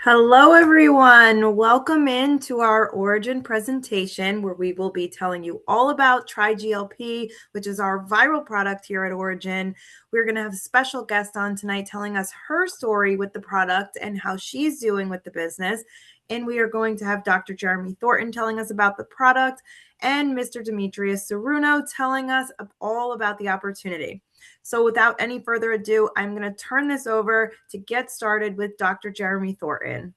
Hello, everyone. Welcome into our Origin presentation where we will be telling you all about triGLP, which is our viral product here at Origin. We're going to have a special guest on tonight telling us her story with the product and how she's doing with the business. And we are going to have Dr. Jeremy Thornton telling us about the product and Mr. Demitrius Siruno telling us all about the opportunity. So without any further ado, I'm going to turn this over to get started with Dr. Jeremy Thornton.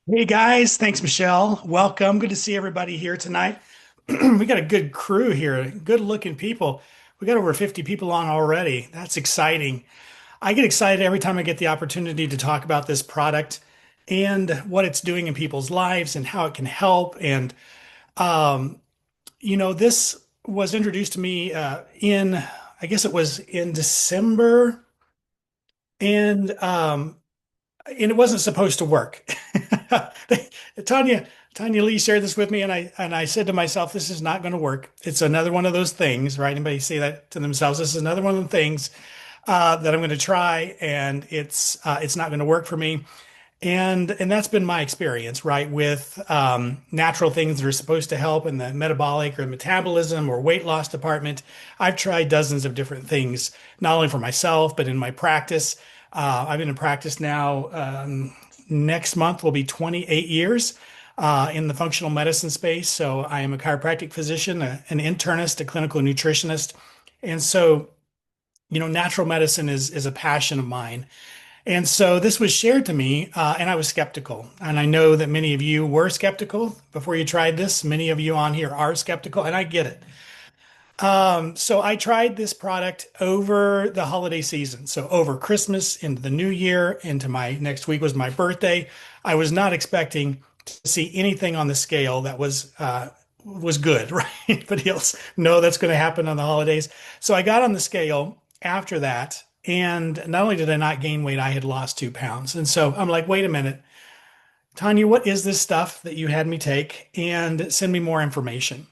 Hey guys, thanks Michelle. Welcome. Good to see everybody here tonight. We got a good crew here, good looking people. We got over 50 people on already. That's exciting. I get excited every time I get the opportunity to talk about this product and what it's doing in people's lives and how it can help. And, um, this was introduced to me I guess it was in December, and it wasn't supposed to work. Tanya Tanya Lee shared this with me, and I said to myself, this is not going to work. It's another one of those things, right? Anybody say that to themselves? This is another one of the things that I'm going to try, and it's not going to work for me. And that's been my experience, right? With natural things that are supposed to help in the metabolic or metabolism or weight loss department. I've tried dozens of different things, not only for myself, but in my practice. I've been in practice now. Next month will be 28 years in the functional medicine space. So I am a chiropractic physician, an internist, a clinical nutritionist. And so, natural medicine is a passion of mine. And so this was shared to me, and I was skeptical. And I know that many of you were skeptical before you tried this. Many of you on here are skeptical, and I get it. So I tried this product over the holiday season. So over Christmas, into the new year, into my next week was my birthday. I was not expecting to see anything on the scale that was good, right? Anybody else know that's going to happen on the holidays? So I got on the scale after that, and not only did I not gain weight, I had lost 2 pounds. And so I'm like, wait a minute, Tanya, what is this stuff that you had me take? And send me more information.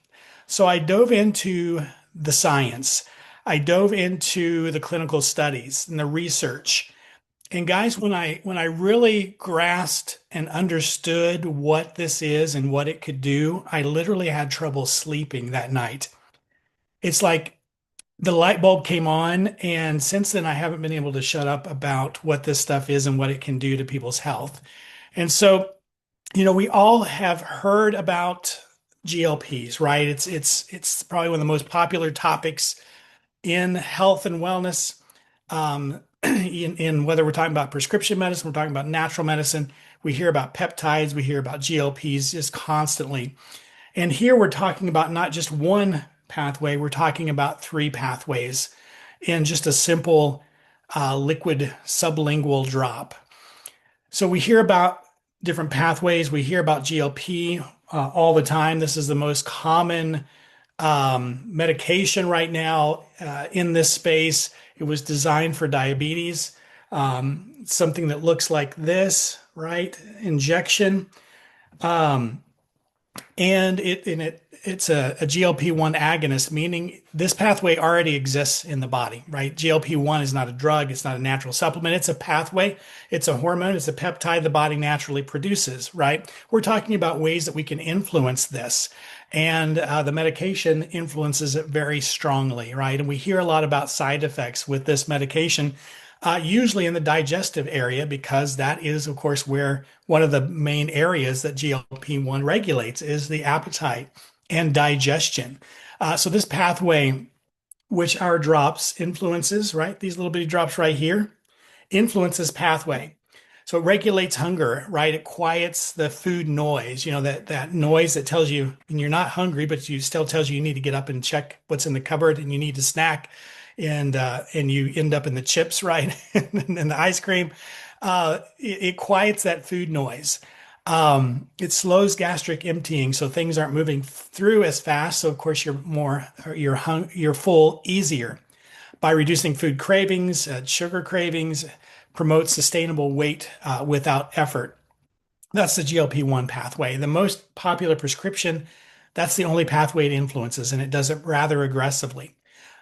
So I dove into the science. I dove into the clinical studies and the research. And guys, when I really grasped and understood what this is and what it could do, I literally had trouble sleeping that night. It's like the light bulb came on, and since then I haven't been able to shut up about what this stuff is and what it can do to people's health. And so, we all have heard about GLPs, right? It's probably one of the most popular topics in health and wellness. In whether we're talking about prescription medicine, we're talking about natural medicine, we hear about peptides, we hear about GLPs just constantly. And here we're talking about not just one pathway, we're talking about three pathways in just a simple liquid sublingual drop. So we hear about different pathways. We hear about GLP all the time. This is the most common medication right now in this space. It was designed for diabetes, something that looks like this, right? Injection. Um, and it's a GLP-1 agonist, meaning this pathway already exists in the body, right? GLP-1 is not a drug, it's not a natural supplement, it's a pathway, it's a hormone, it's a peptide the body naturally produces, right? We're talking about ways that we can influence this. And the medication influences it very strongly, right? And we hear a lot about side effects with this medication, usually in the digestive area, because that is, of course, where one of the main areas that GLP-1 regulates is the appetite and digestion. So this pathway, which our drops influences, right? These little bitty drops right here, influences pathway. So it regulates hunger, right? It quiets the food noise, that noise that tells you and you're not hungry, but you still tells you you need to get up and check what's in the cupboard and you need to snack, and you end up in the chips, right? And the ice cream. It quiets that food noise. It slows gastric emptying, so things aren't moving through as fast. So of course you're full easier by reducing food cravings, sugar cravings, promotes sustainable weight without effort. That's the GLP-1 pathway. The most popular prescription, that's the only pathway it influences, and it does it rather aggressively.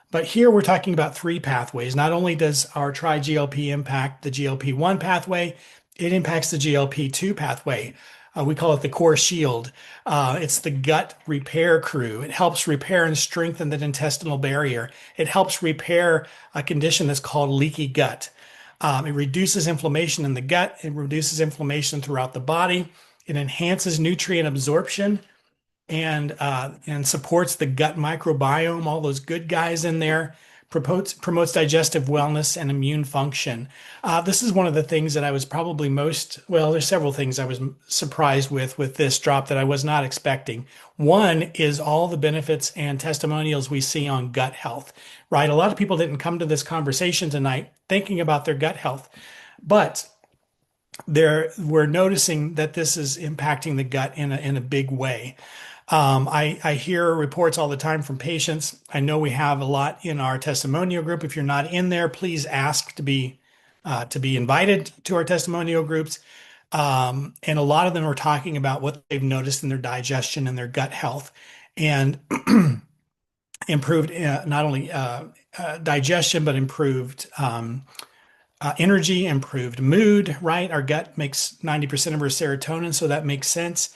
But here we're talking about three pathways. Not only does our triGLP impact the GLP-1 pathway, It impacts the GLP-2 pathway. We call it the core shield. It's the gut repair crew. It helps repair and strengthen the intestinal barrier. It helps repair a condition that's called leaky gut. It reduces inflammation in the gut. It reduces inflammation throughout the body. It enhances nutrient absorption and supports the gut microbiome, all those good guys in there. Promotes digestive wellness and immune function. This is one of the things that I was probably most, well, there's several things I was surprised with this drop that I was not expecting. One is all the benefits and testimonials we see on gut health, right? A lot of people didn't come to this conversation tonight thinking about their gut health, but we're noticing that this is impacting the gut in a big way. I hear reports all the time from patients. I know we have a lot in our testimonial group. If you're not in there, please ask to be invited to our testimonial groups. And a lot of them are talking about what they've noticed in their digestion and their gut health, and improved not only digestion but improved energy, improved mood. Right, our gut makes 90% of our serotonin, so that makes sense.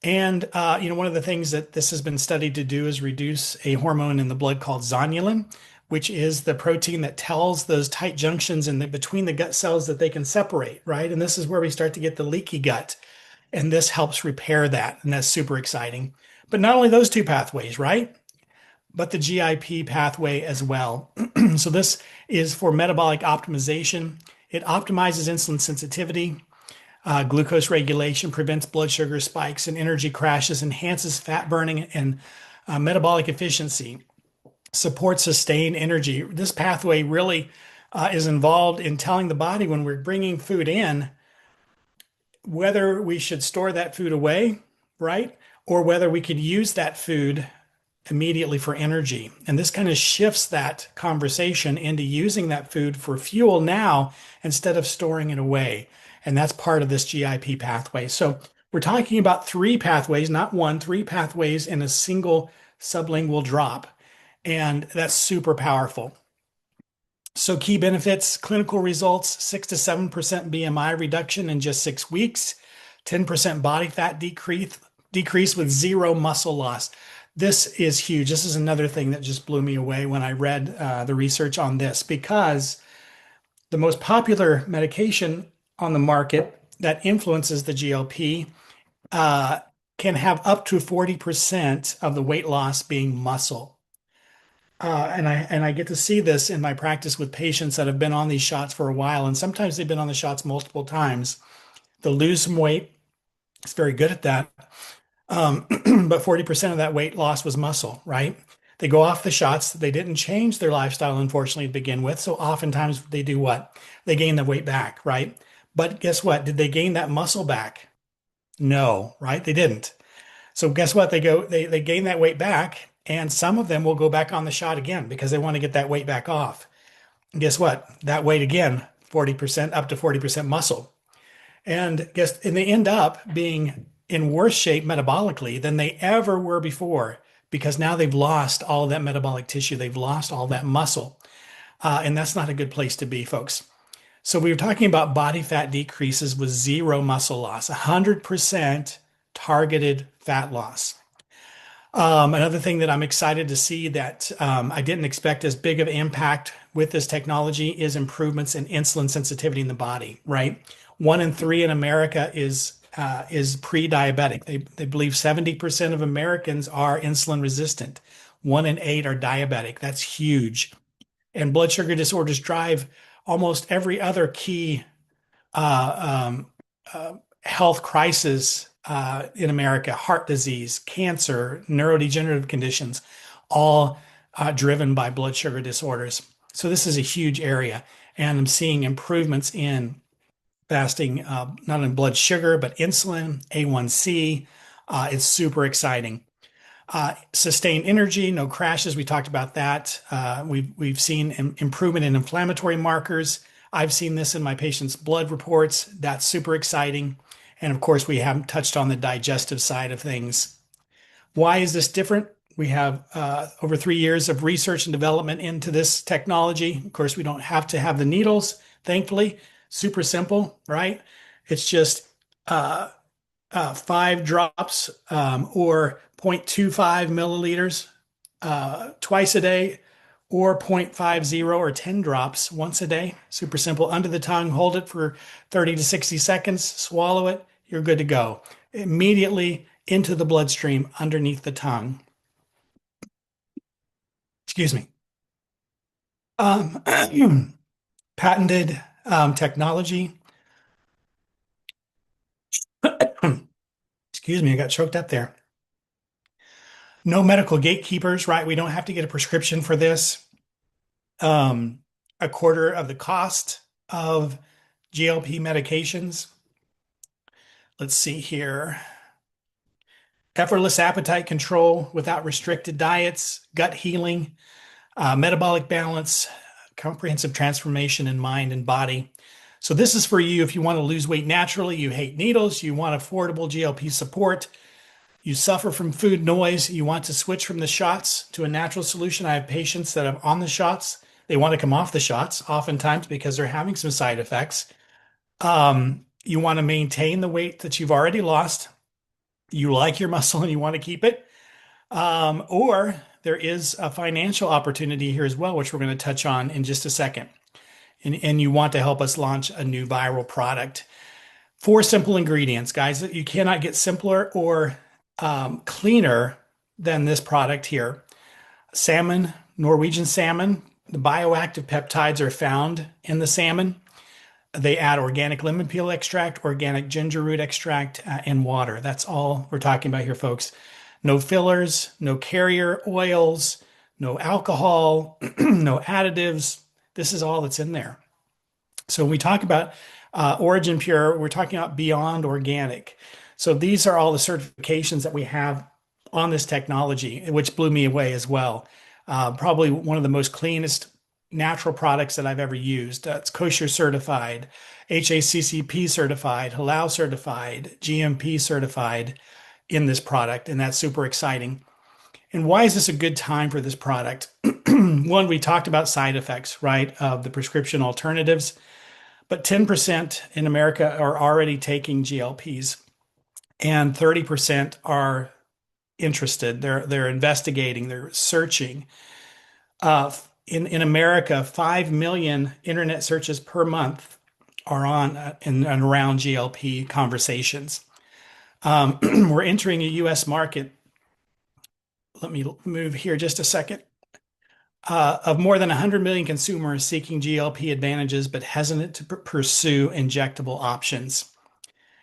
And one of the things that this has been studied to do is reduce a hormone in the blood called zonulin, which is the protein that tells those tight junctions between the gut cells that they can separate, right? And this is where we start to get the leaky gut, and this helps repair that, and that's super exciting. But not only those two pathways, right? But the GIP pathway as well. So this is for metabolic optimization. It optimizes insulin sensitivity, glucose regulation, prevents blood sugar spikes and energy crashes, enhances fat burning and metabolic efficiency, supports sustained energy. This pathway really is involved in telling the body when we're bringing food in whether we should store that food away, right? Or whether we could use that food immediately for energy. And this kind of shifts that conversation into using that food for fuel now instead of storing it away. And that's part of this GIP pathway. So we're talking about three pathways, not one, three pathways in a single sublingual drop. And that's super powerful. So key benefits, clinical results, 6 to 7% BMI reduction in just 6 weeks, 10% body fat decrease with zero muscle loss. This is huge. This is another thing that just blew me away when I read the research on this, because the most popular medication on the market that influences the GLP can have up to 40% of the weight loss being muscle. And I get to see this in my practice with patients that have been on these shots for a while, and sometimes they've been on the shots multiple times. They'll lose some weight. It's very good at that. But 40% of that weight loss was muscle, right? They go off the shots. They didn't change their lifestyle, unfortunately, to begin with. So oftentimes they do what? They gain the weight back, right? But guess what? Did they gain that muscle back? No, right? They didn't. So guess what? They gain that weight back, and some of them will go back on the shot again because they want to get that weight back off. And guess what? That weight again, 40%, up to 40% muscle. And they end up being in worse shape metabolically than they ever were before, because now they've lost all of that metabolic tissue. They've lost all that muscle. And that's not a good place to be, folks. So we were talking about body fat decreases with zero muscle loss, 100% targeted fat loss. Another thing that I'm excited to see that I didn't expect as big of an impact with this technology is improvements in insulin sensitivity in the body, right? 1 in 3 in America is pre-diabetic. They believe 70% of Americans are insulin resistant. 1 in 8 are diabetic. That's huge. And blood sugar disorders drive almost every other key health crisis in America: heart disease, cancer, neurodegenerative conditions, all driven by blood sugar disorders. So this is a huge area. And I'm seeing improvements in fasting, not only blood sugar, but insulin, A1C. It's super exciting. Sustained energy, no crashes. We talked about that. We've seen improvement in inflammatory markers. I've seen this in my patients' blood reports. That's super exciting. And of course, we haven't touched on the digestive side of things. Why is this different? We have over 3 years of research and development into this technology. Of course, we don't have to have the needles, thankfully. Super simple, right? It's just uh, 5 drops or 0.25 milliliters twice a day, or 0.50 or 10 drops once a day. Super simple. Under the tongue, hold it for 30 to 60 seconds, swallow it, you're good to go. Immediately into the bloodstream underneath the tongue. Excuse me. Um, patented technology. Excuse me, I got choked up there. No medical gatekeepers, right? We don't have to get a prescription for this. Um, a quarter of the cost of GLP medications. Let's see here. Effortless appetite control without restricted diets, gut healing, metabolic balance, comprehensive transformation in mind and body. So, this is for you if you want to lose weight naturally, you hate needles, you want affordable GLP support, you suffer from food noise, you want to switch from the shots to a natural solution. I have patients that are on the shots. They want to come off the shots, oftentimes because they're having some side effects. You want to maintain the weight that you've already lost. You like your muscle and you want to keep it. Or there is a financial opportunity here as well, which we're going to touch on in just a second. And you want to help us launch a new viral product. 4 simple ingredients, guys. You cannot get simpler or cleaner than this product here. Salmon, Norwegian salmon. The bioactive peptides are found in the salmon. They add organic lemon peel extract, organic ginger root extract, and water. That's all we're talking about here, folks. No fillers, no carrier oils, no alcohol, no additives. This is all that's in there. So when we talk about Origin Pure, we're talking about beyond organic. So these are all the certifications that we have on this technology, which blew me away as well. Probably one of the most cleanest natural products that I've ever used. It's kosher certified, HACCP certified, halal certified, GMP certified in this product, and that's super exciting. And why is this a good time for this product? One, we talked about side effects, right, of the prescription alternatives, but 10% in America are already taking GLPs, and 30% are interested. They're investigating, they're searching. In America, 5 million internet searches per month are on and around GLP conversations. We're entering a US market. Let me move here just a second. Of more than 100 million consumers seeking GLP advantages, but hesitant to pursue injectable options.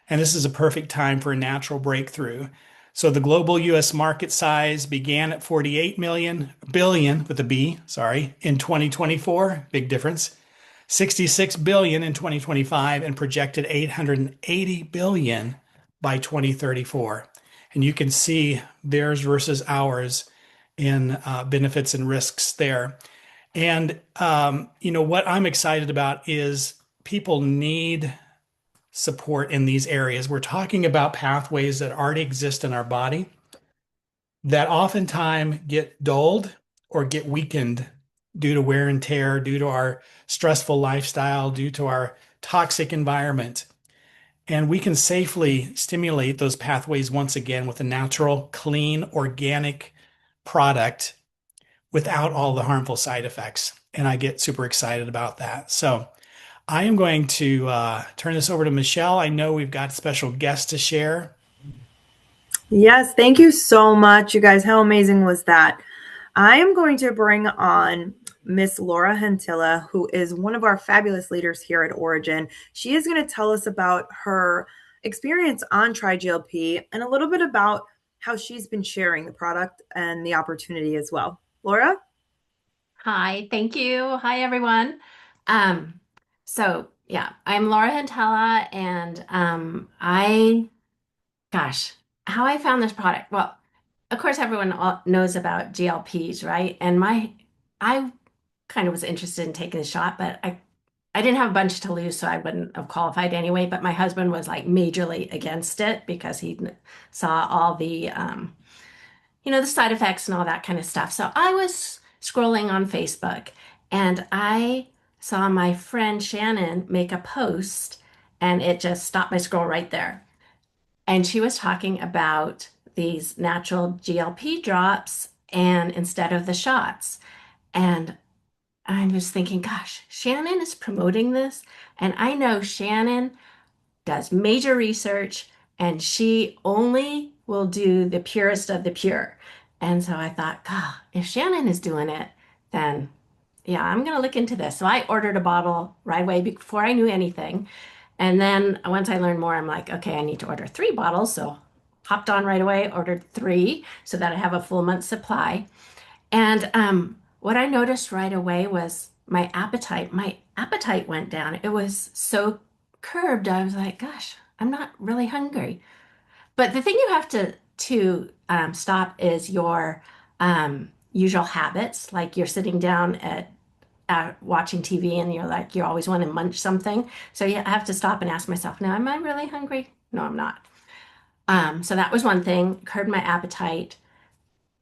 And this is a perfect time for a natural breakthrough. So the global US market size began at 48 billion with a B, sorry, in 2024, big difference. 66 billion in 2025 and projected 880 billion by 2034. And you can see theirs versus ours in benefits and risks there. And what I'm excited about is people need support in these areas. We're talking about pathways that already exist in our body that oftentimes get dulled or get weakened due to wear and tear, due to our stressful lifestyle, due to our toxic environment. And we can safely stimulate those pathways once again with a natural, clean, organic product without all the harmful side effects. And I get super excited about that. So I am going to turn this over to Michelle. I know we've got special guests to share. Yes, thank you so much, you guys. How amazing was that? I am going to bring on Miss Laura Hentila, who is one of our fabulous leaders here at Origin. She is going to tell us about her experience on triGLP and a little bit about how she's been sharing the product and the opportunity as well. Laura? Hi, thank you. Hi, everyone. Um, yeah, I'm Laura Hentila, and gosh, how I found this product. Well, of course, everyone knows about GLPs, right? I kind of was interested in taking the shot, but I didn't have a bunch to lose, so I wouldn't have qualified anyway. But my husband was like majorly against it because he saw all the side effects and all that kind of stuff. So I was scrolling on Facebook and I saw my friend Shannon make a post and it just stopped my scroll right there. And she was talking about these natural GLP drops and instead of the shots. And I was thinking, gosh, Shannon is promoting this. And I know Shannon does major research and she only will do the purest of the pure. And so I thought, God, if Shannon is doing it, then yeah, I'm going to look into this. So I ordered a bottle right away before I knew anything. And then once I learned more, I'm like, okay, I need to order 3 bottles. So hopped on right away, ordered 3 so that I have a full month supply. And what I noticed right away was my appetite. My appetite went down. It was so curbed. I was like, gosh, I'm not really hungry. But the thing you have to stop is your usual habits. Like you're sitting down at watching TV and you're like, you always want to munch something. So you have to stop and ask myself, now, am I really hungry? No, I'm not. So that was one thing, curbed my appetite.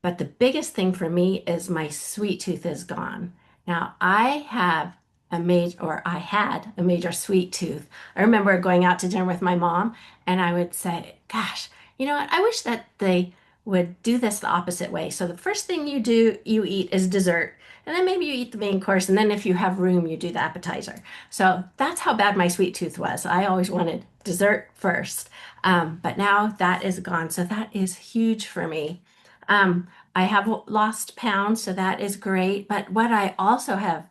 But the biggest thing for me is my sweet tooth is gone. Now, I had a major sweet tooth. I remember going out to dinner with my mom, and I would say, gosh, you know what? I wish that they would do this the opposite way. So the first thing you eat is dessert. And then maybe you eat the main course. And then if you have room, you do the appetizer. So that's how bad my sweet tooth was. I always wanted dessert first. But now that is gone. So that is huge for me. I have lost pounds, so that is great. But what I also have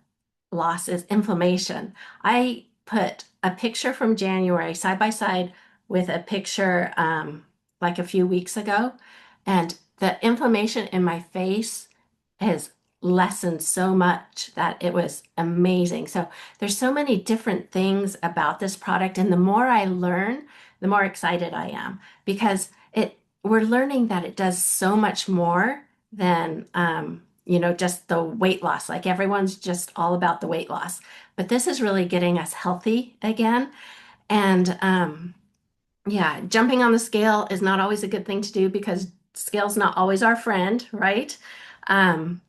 lost is inflammation. I put a picture from January side by side with a picture like a few weeks ago, and the inflammation in my face has lessened so much that it was amazing. So there's so many different things about this product, and the more I learn, the more excited I am because we're learning that it does so much more than just the weight loss. Like everyone's just all about the weight loss, but this is really getting us healthy again. And yeah, jumping on the scale is not always a good thing to do because scale's not always our friend, right? Um,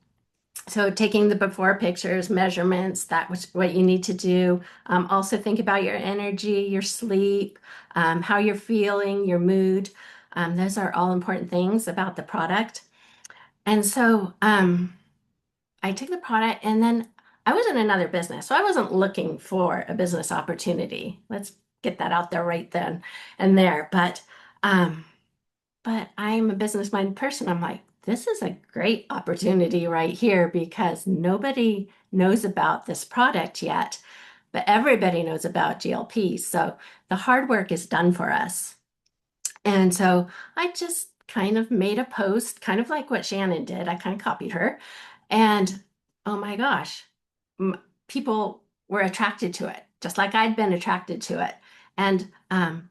so taking the before pictures, measurements, that was what you need to do. Also think about your energy, your sleep, how you're feeling, your mood. Those are all important things about the product. And so I took the product and then I was in another business. So I wasn't looking for a business opportunity. Let's get that out there right then and there. Um, but I'm a business-minded person. I'm like, this is a great opportunity right here because nobody knows about this product yet, but everybody knows about GLP. So the hard work is done for us. And so I just kind of made a post, kind of like what Shannon did. I kind of copied her. And oh my gosh, people were attracted to it, just like I'd been attracted to it. And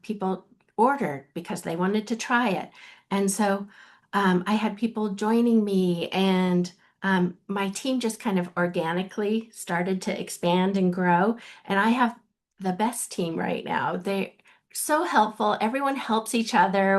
people ordered because they wanted to try it. And so I had people joining me, and my team just kind of organically started to expand and grow. And I have the best team right now. They so helpful. Everyone helps each other.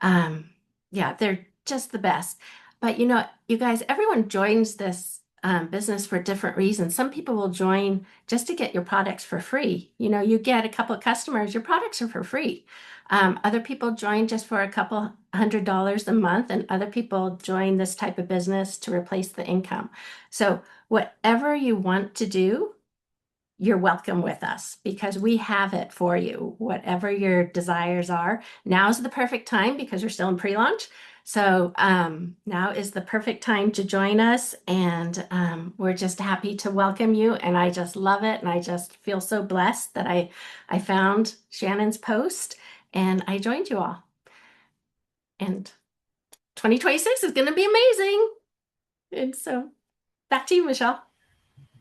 Um, yeah, they're just the best. But you guys, everyone joins this business for different reasons. Some people will join just to get your products for free. You get a couple of customers, your products are for free. Other people join just for a couple $100 a month, and other people join this type of business to replace the income. So whatever you want to do, you're welcome with us because we have it for you. Whatever your desires are, now's the perfect time because we're still in pre-launch. So now is the perfect time to join us, and we're just happy to welcome you. And I just love it, and I just feel so blessed that I found Shannon's post and I joined you all. And 2026 is going to be amazing. And so back to you, Michelle.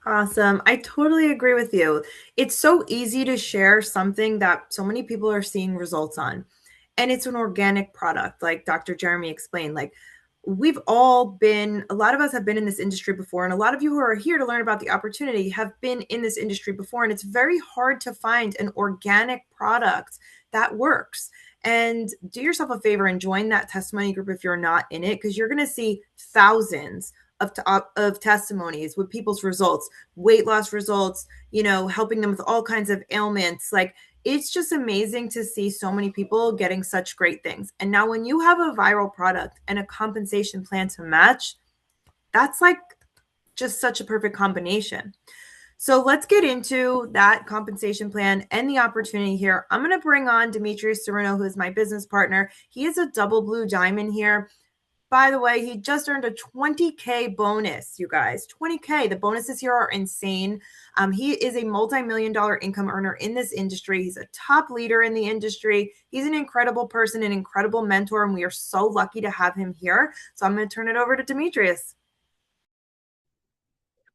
Awesome. I totally agree with you. It's so easy to share something that so many people are seeing results on. And it's an organic product, like Dr. Jeremy explained. Like a lot of us have been in this industry before, and a lot of you who are here to learn about the opportunity have been in this industry before. And it's very hard to find an organic product that works. And do yourself a favor and join that testimony group if you're not in it, because you're going to see thousands of testimonies with people's results, weight loss results, helping them with all kinds of ailments. Like It's just amazing to see so many people getting such great things. And now, when you have a viral product and a compensation plan to match, that's like just such a perfect combination. So let's get into that compensation plan and the opportunity here. I'm going to bring on Demitrius Siruno, who is my business partner. He is a double blue diamond here. By the way, he just earned a 20K bonus, you guys. 20K. The bonuses here are insane. He is a multi-million dollar income earner in this industry. He's a top leader in the industry. He's an incredible person, an incredible mentor, and we are so lucky to have him here. So I'm going to turn it over to Demitrius.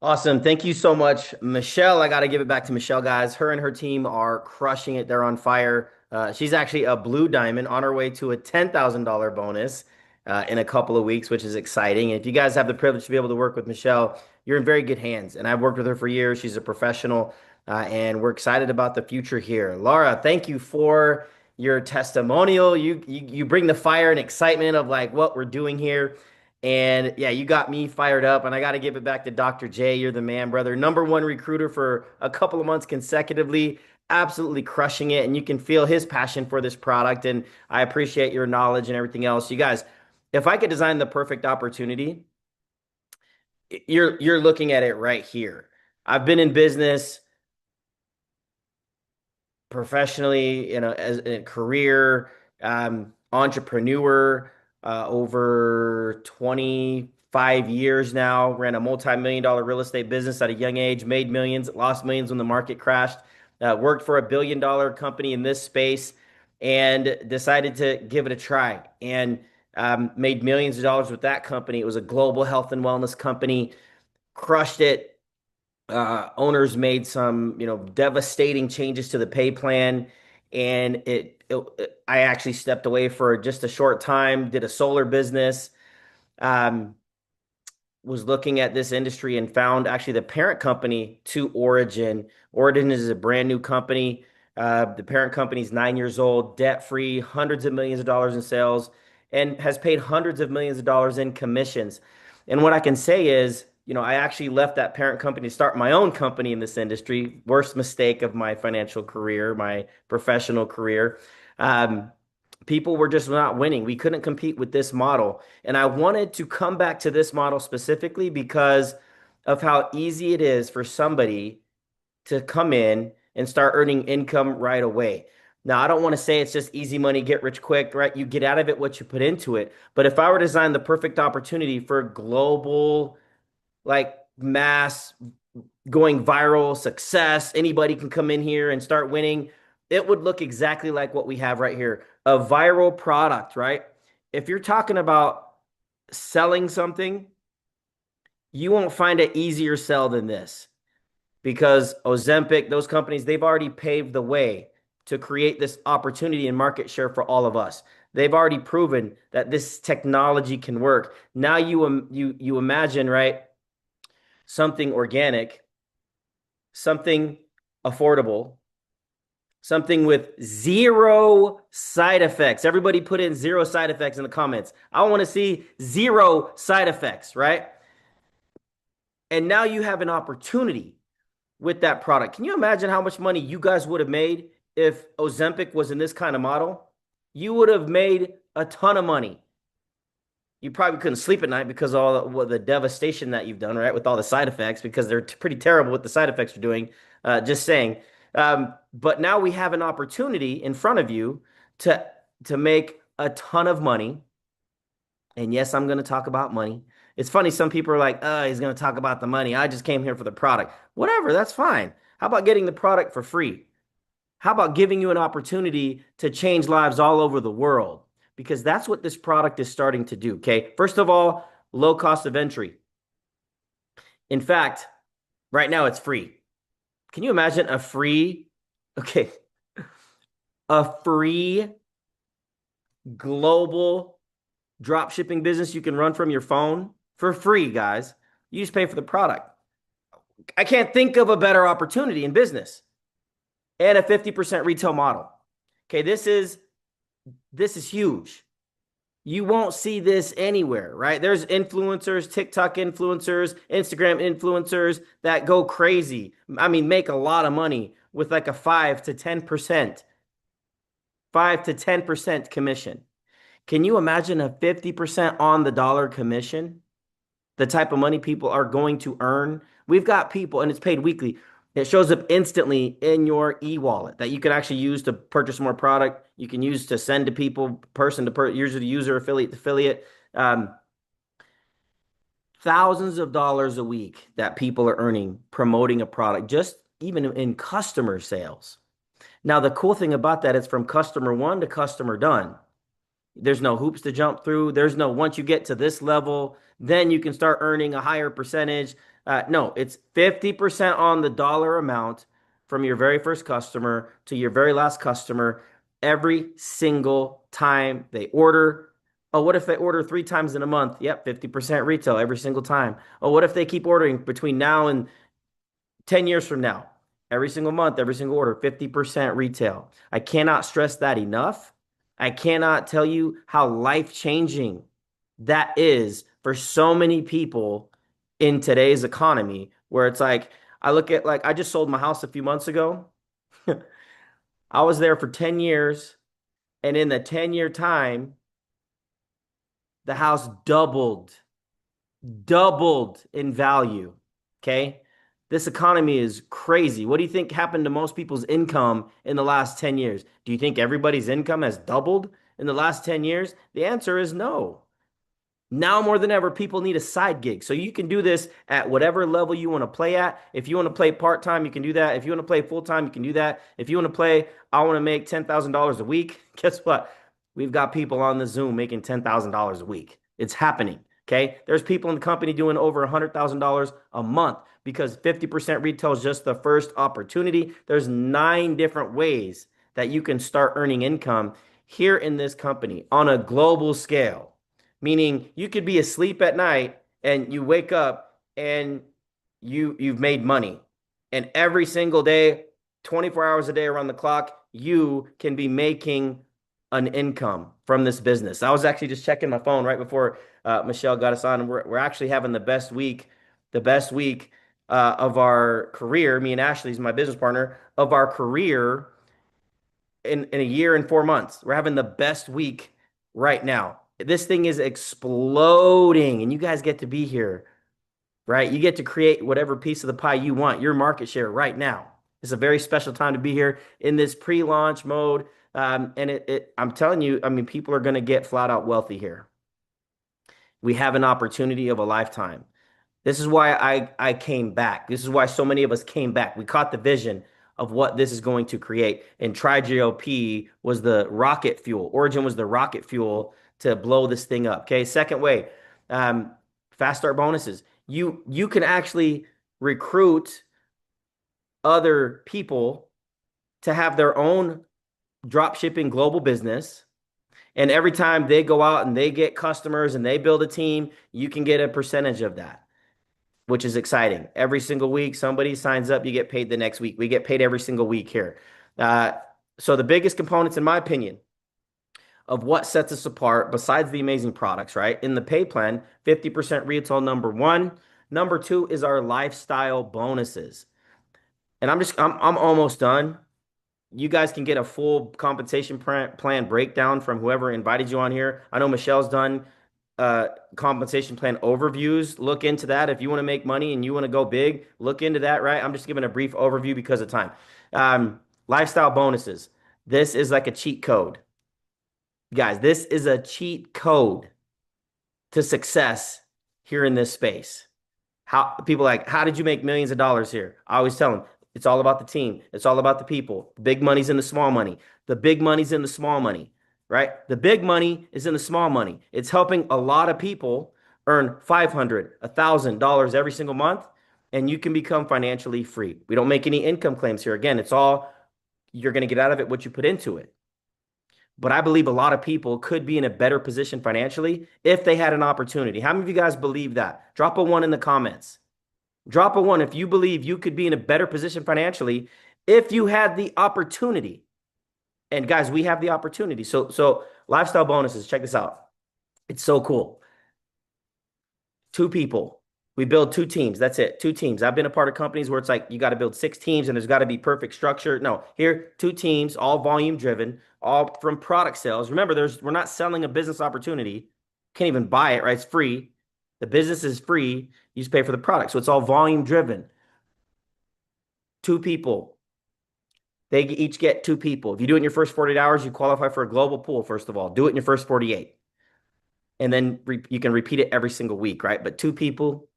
Awesome. Thank you so much, Michelle. I got to give it back to Michelle, guys. Her and her team are crushing it. They're on fire. She's actually a blue diamond on her way to a $10,000 bonus in a couple of weeks, which is exciting. And if you guys have the privilege to be able to work with Michelle, you're in very good hands. And I've worked with her for years. She's a professional, and we're excited about the future here. Laura, thank you for your testimonial. You bring the fire and excitement of like what we're doing here. And yeah, you got me fired up, and I got to give it back to Dr. J. You're the man, brother. #1 recruiter for a couple of months consecutively, absolutely crushing it. And you can feel his passion for this product. And I appreciate your knowledge and everything else. You guys, if I could design the perfect opportunity, you're looking at it right here. I've been in business professionally, as a career, entrepreneur, over 25 years now. Ran a multi-million-dollar real estate business at a young age, made millions, lost millions when the market crashed. Worked for a billion-dollar company in this space and decided to give it a try, and made millions of dollars with that company. It was a global health and wellness company, crushed it. Owners made some, devastating changes to the pay plan, and I actually stepped away for just a short time, did a solar business, was looking at this industry and found actually the parent company to Orygn. Orygn is a brand new company. The parent company is 9 years old, debt-free, hundreds of millions of dollars in sales, and has paid hundreds of millions of dollars in commissions. And what I can say is, I actually left that parent company to start my own company in this industry. Worst mistake of my financial career, my professional career. People were just not winning. We couldn't compete with this model. And I wanted to come back to this model specifically because of how easy it is for somebody to come in and start earning income right away. Now, I don't want to say it's just easy money, get rich quick, right? You get out of it what you put into it. But if I were to design the perfect opportunity for global, like mass going viral success, anybody can come in here and start winning, it would look exactly like what we have right here. A viral product, right? If you're talking about selling something, you won't find an easier sell than this, because Ozempic, those companies, they've already paved the way to create this opportunity and market share for all of us. They've already proven that this technology can work. Now you imagine, right? Something organic, something affordable, something with zero side effects. Everybody put in zero side effects in the comments. I want to see zero side effects, right? And now you have an opportunity with that product. Can you imagine how much money you guys would have made if Ozempic was in this kind of model? You would have made a ton of money. You probably couldn't sleep at night because of all the devastation that you've done, right? With all the side effects, because they're pretty terrible what the side effects are doing. Just saying. But now we have an opportunity in front of you to make a ton of money. And yes, I'm going to talk about money. It's funny. Some people are like, oh, he's going to talk about the money. I just came here for the product. Whatever, that's fine. How about getting the product for free? How about giving you an opportunity to change lives all over the world? Because that's what this product is starting to do, okay? First of all, low cost of entry. In fact, right now it's free. Can you imagine a free global drop shipping business you can run from your phone for free, guys? You just pay for the product. I can't think of a better opportunity in business. And a 50% retail model. Okay, this is huge. You won't see this anywhere, right? There's influencers, TikTok influencers, Instagram influencers that go crazy. I mean, make a lot of money with like a 5 to 10%, 5 to 10% commission. Can you imagine a 50% on the dollar commission? The type of money people are going to earn. We've got people, and it's paid weekly. It shows up instantly in your e-wallet that you can actually use to purchase more product. You can use to send to people, person to user to user, affiliate to affiliate. Thousands of dollars a week that people are earning promoting a product, just even in customer sales. Now, the cool thing about that is from customer one to customer done. There's no hoops to jump through. There's no, once you get to this level, then you can start earning a higher percentage. No, it's 50% on the dollar amount from your very first customer to your very last customer every single time they order. Oh, what if they order 3 times in a month? Yep, 50% retail every single time. Oh, what if they keep ordering between now and 10 years from now? Every single month, every single order, 50% retail. I cannot stress that enough. I cannot tell you how life-changing that is for so many people in today's economy, where it's like, I look at, like, I just sold my house a few months ago. I was there for 10 years, and in the 10-year time, the house doubled in value. Okay. This economy is crazy. What do you think happened to most people's income in the last 10 years? Do you think everybody's income has doubled in the last 10 years? The answer is no. Now more than ever, people need a side gig. So you can do this at whatever level you want to play at. If you want to play part-time, you can do that. If you want to play full-time, you can do that. If you want to play, I want to make $10,000 a week. Guess what? We've got people on the Zoom making $10,000 a week. It's happening. Okay. There's people in the company doing over $100,000 a month because 50% retail is just the first opportunity. There's 9 different ways that you can start earning income here in this company on a global scale. Meaning you could be asleep at night and you wake up and you've made money. And every single day, 24 hours a day around the clock, you can be making an income from this business. I was actually just checking my phone right before Michelle got us on. And we're actually having the best week of our career. Me and Ashley's my business partner of our career in a year and 4 months. We're having the best week right now. This thing is exploding, and you guys get to be here, right? You get to create whatever piece of the pie you want, your market share right now. It's a very special time to be here in this pre-launch mode. And I'm telling you, I mean, people are going to get flat out wealthy here. We have an opportunity of a lifetime. This is why I came back. This is why so many of us came back. We caught the vision of what this is going to create. And triGLP was the rocket fuel. Orygn was the rocket fuel to blow this thing up. Okay. Second way, fast start bonuses. You can actually recruit other people to have their own drop shipping global business. And every time they go out and they get customers and they build a team, you can get a percentage of that, which is exciting. Every single week, somebody signs up, you get paid the next week. We get paid every single week here. So the biggest components, in my opinion, of what sets us apart, besides the amazing products, right? In the pay plan, 50% retail, number one. Number two is our lifestyle bonuses. And I'm almost done. You guys can get a full compensation plan breakdown from whoever invited you on here. I know Michelle's done compensation plan overviews. Look into that. If you want to make money and you want to go big, look into that, right? I'm just giving a brief overview because of time. Lifestyle bonuses. This is like a cheat code. Guys, this is a cheat code to success here in this space. How people like, how did you make millions of dollars here? I always tell them, it's all about the team. It's all about the people. The big money's in the small money. The big money's in the small money, right? The big money is in the small money. It's helping a lot of people earn $500, $1,000 every single month, and you can become financially free. We don't make any income claims here. Again, it's all you're going to get out of it, what you put into it. But I believe a lot of people could be in a better position financially if they had an opportunity. How many of you guys believe that? Drop a 1 in the comments. Drop a 1 if you believe you could be in a better position financially if you had the opportunity. And guys, we have the opportunity. So lifestyle bonuses, check this out. It's so cool. 2 people We build 2 teams. That's it. 2 teams. I've been a part of companies where it's like you got to build 6 teams and there's got to be perfect structure. No, here, 2 teams, all volume driven, all from product sales. Remember, we're not selling a business opportunity. Can't even buy it, right? It's free. The business is free. You just pay for the product. So it's all volume driven. 2 people. They each get 2 people. If you do it in your first 48 hours, you qualify for a global pool, first of all. Do it in your first 48. And then you can repeat it every single week, right? But 2 people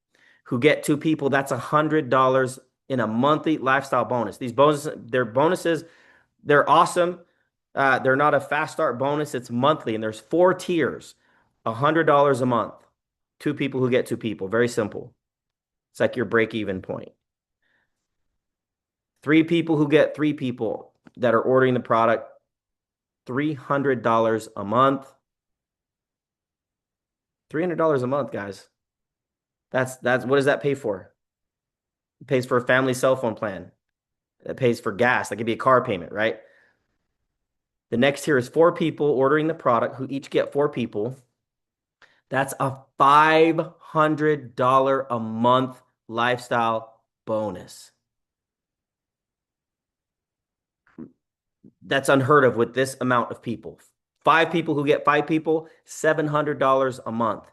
who get 2 people, that's $100 in a monthly lifestyle bonus. These bonuses, they're awesome. They're not a fast start bonus. It's monthly, and there's 4 tiers. $100 a month. 2 people who get 2 people. Very simple. It's like your break-even point. 3 people who get 3 people that are ordering the product. $300 a month. $300 a month, guys. That's what does that pay for? It pays for a family cell phone plan. It pays for gas. That could be a car payment, right? The next tier is 4 people ordering the product who each get 4 people. That's a $500 a month lifestyle bonus. That's unheard of with this amount of people. 5 people who get 5 people, $700 a month.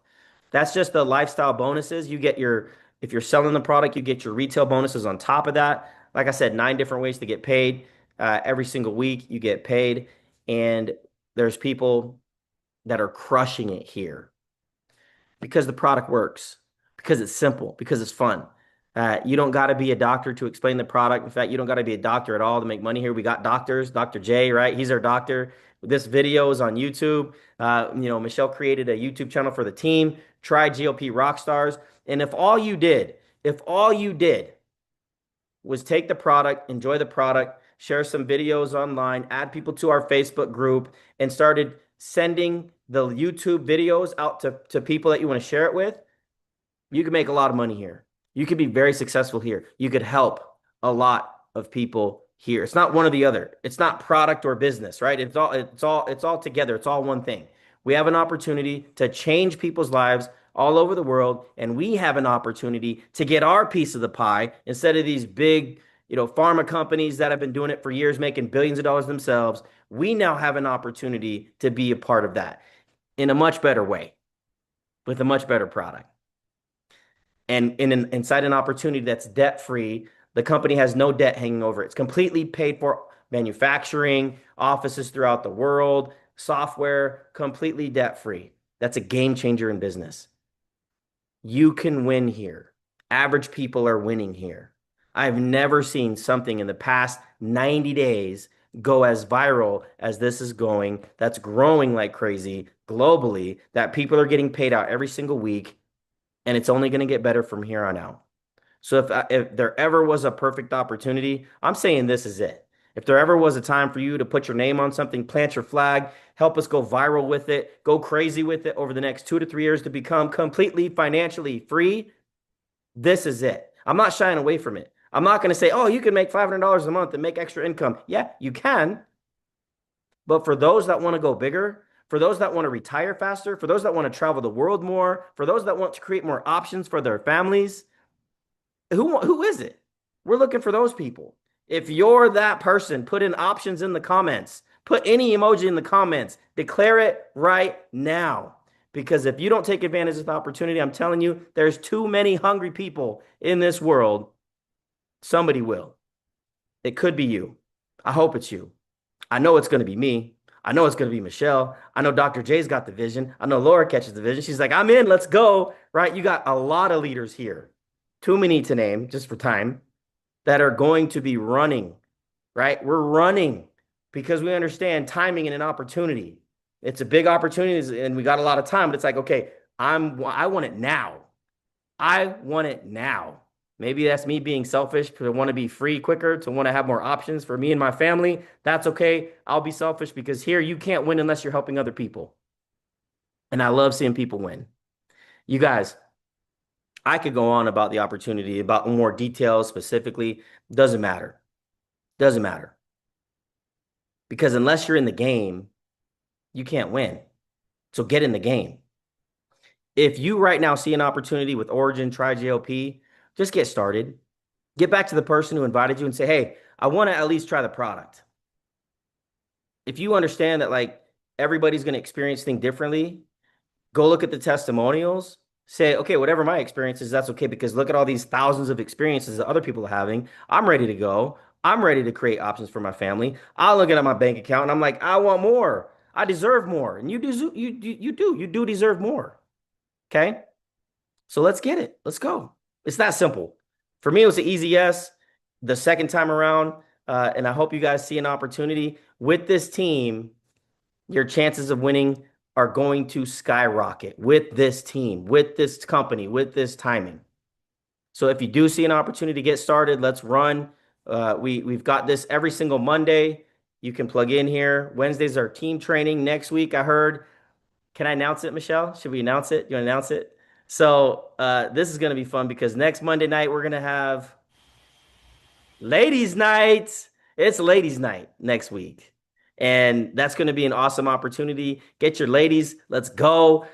That's just the lifestyle bonuses. If you're selling the product, you get your retail bonuses on top of that. Like I said, 9 different ways to get paid. Every single week you get paid. And there's people that are crushing it here because the product works, because it's simple, because it's fun. You don't got to be a doctor to explain the product. In fact, you don't got to be a doctor at all to make money here. We got doctors, Dr. J, right? He's our doctor. This video is on YouTube. Michelle created a YouTube channel for the team, triGLP Rockstars. And if all you did was take the product, enjoy the product, share some videos online, add people to our Facebook group, and started sending the YouTube videos out to people that you want to share it with, you can make a lot of money here. You could be very successful here. You could help a lot of people here. It's not one or the other. It's not product or business, right? It's all together. It's all one thing. We have an opportunity to change people's lives all over the world, and we have an opportunity to get our piece of the pie instead of these big, pharma companies that have been doing it for years, making billions of dollars themselves. We now have an opportunity to be a part of that in a much better way, with a much better product. And inside an opportunity that's debt-free, the company has no debt hanging over it. It's completely paid for. Manufacturing, offices throughout the world, software, completely debt-free. That's a game changer in business. You can win here. Average people are winning here. I've never seen something in the past 90 days go as viral as this is going. That's growing like crazy globally, that people are getting paid out every single week, and it's only going to get better from here on out. So if there ever was a perfect opportunity, I'm saying this is it. If there ever was a time for you to put your name on something, plant your flag, help us go viral with it, go crazy with it over the next 2 to 3 years to become completely financially free, this is it. I'm not shying away from it. I'm not going to say, oh, you can make $500 a month and make extra income. Yeah, you can. But for those that want to go bigger, for those that want to retire faster, for those that want to travel the world more, for those that want to create more options for their families, who is it? We're looking for those people. If you're that person, put in options in the comments. Put any emoji in the comments. Declare it right now. Because if you don't take advantage of the opportunity, I'm telling you, there's too many hungry people in this world. Somebody will. It could be you. I hope it's you. I know it's going to be me. I know it's going to be Michelle. I know Dr. J's got the vision. I know Laura catches the vision. She's like, I'm in. Let's go. Right? You got a lot of leaders here. Too many to name just for time, that are going to be running, right? We're running because we understand timing and an opportunity. It's a big opportunity and we got a lot of time, but it's like, okay, I want it now. I want it now. Maybe that's me being selfish to want to be free quicker, to want to have more options for me and my family. That's okay. I'll be selfish because here you can't win unless you're helping other people. And I love seeing people win. You guys, I could go on about the opportunity, about more details specifically. Doesn't matter. Doesn't matter. Because unless you're in the game, you can't win. So get in the game. If you right now see an opportunity with Orygn, triGLP, just get started. Get back to the person who invited you and say, hey, I want to at least try the product. If you understand that like everybody's going to experience things differently, go look at the testimonials. Say, okay, whatever my experience is, that's okay, because look at all these thousands of experiences that other people are having. I'm ready to go. I'm ready to create options for my family. I'll look at my bank account and I'm like, I want more. I deserve more. And you do deserve more. Okay. So let's get it. Let's go. It's that simple. For me, it was an easy yes the second time around. And I hope you guys see an opportunity with this team. Your chances of winning are going to skyrocket with this team, with this company, with this timing. So if you do see an opportunity to get started, let's run. We've got this every single Monday. You can plug in here. Wednesdays are team training. Next week, I heard. Can I announce it, Michelle? Should we announce it? You want to announce it? So this is going to be fun because next Monday night, we're going to have ladies' night. It's ladies' night next week. And that's going to be an awesome opportunity. Get your ladies. Let's go.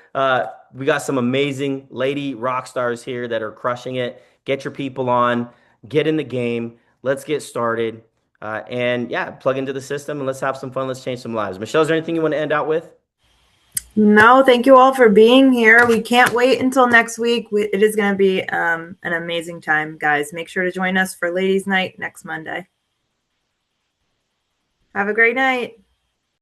We got some amazing lady rock stars here that are crushing it. Get your people on. Get in the game. Let's get started. And yeah, plug into the system and let's have some fun. Let's change some lives. Michelle, is there anything you want to end out with? No, thank you all for being here. We can't wait until next week. It is going to be an amazing time, guys. Make sure to join us for Ladies' Night next Monday. Have a great night.